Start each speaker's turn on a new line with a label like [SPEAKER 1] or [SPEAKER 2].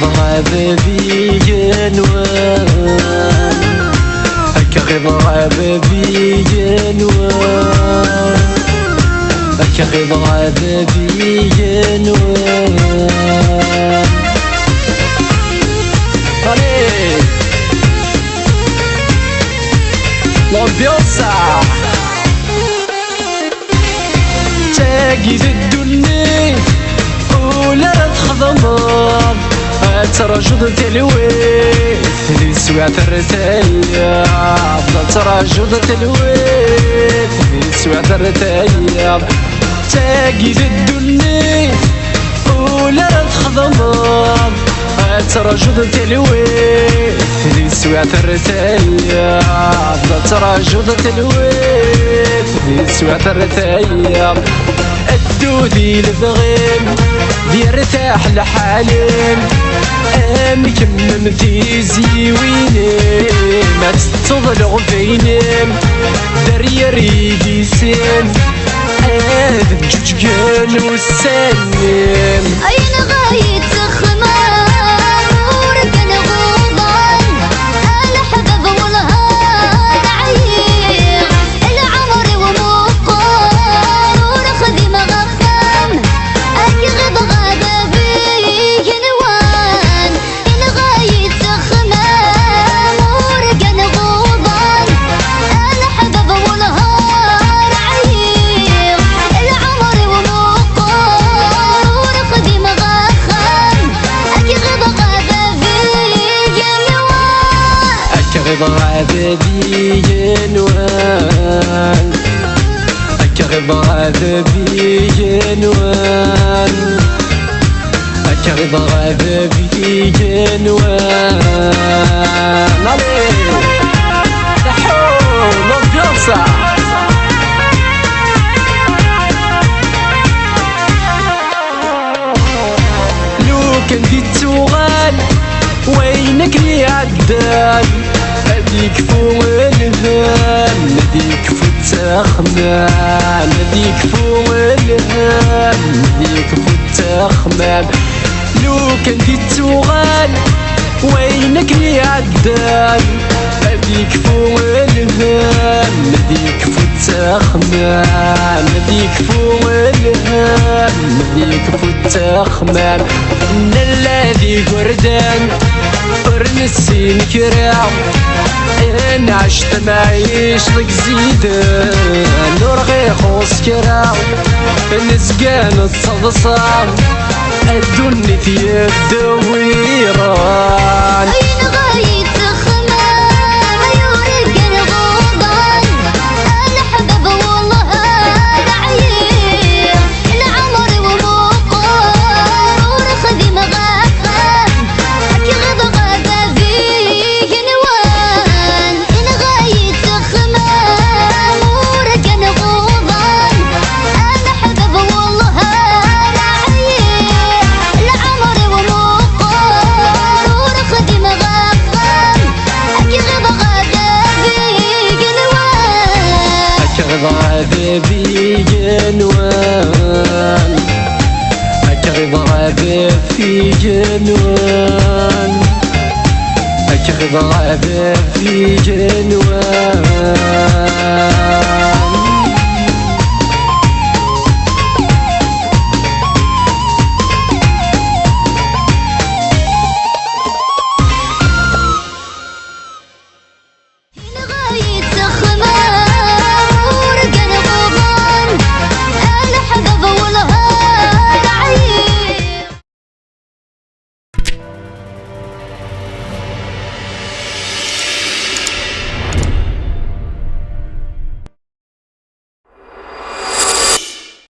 [SPEAKER 1] غضب بيجنوان هكا غضب بيجنوان هكا غضب بيجنوان Allez l'ambiance تاقي الدنيا ولا تخضمر ترجد تلويث لي سوعة الرتايا ترجد تلويث لي سوعة الرتايا تاقي الدنيا ولا تخضمر ترجد تلويث لي سوعة الرتايا ترجد تلويث لي سوعة الرتايا الدودي البغيم بيرتاح لحالين مكممتي زيوينين ما تستظلغ فينين دريا ريدي سين الجوج كان والسنين
[SPEAKER 2] أين غاية تخمام ورقن غوضان الحباب والهان عيق العمر ومقار ورخذي مغفام أكغب غدا بي نوان إن غاية تخمام ورقن غوضان الحباب والهان عيق العمر ومقار ورخذي مغفام أكغب غدا بي نوان
[SPEAKER 1] أكغب غدا بيجنوان أكغب غدا بيجنوان أكغب غدا بيجنوان علي يحو l'ambiance لو كان دي التوغال وينك لي عدال هديك فوق الهام نديك فوق التخمام نديك فوق الهام نديك فوق التخمام لو كان دي التوغال وينك لي عدال هديك فوق الهام نديك فوق التخمام نديك فوق الهام نديك فوق التخمام من الذي قردان ورنسين كرام إن عشت معيش لك زيدان نرغي خوص كرام نسقان التصدصام الدنيا في الدويران
[SPEAKER 2] أين غاية تخمام يورقن غوضان الحباب والهان عيق العمر ومقار ورخذي مغفام أكغب غدا بي نوان إن غاية تخمام ورقن غوضان الحباب والهان عيق العمر ومقار ورخذي مغفام أكغب غدا بي نوان
[SPEAKER 1] أكغب غدا بيجنوان أكغب غدا في جنوان أكغب غدا في جنوان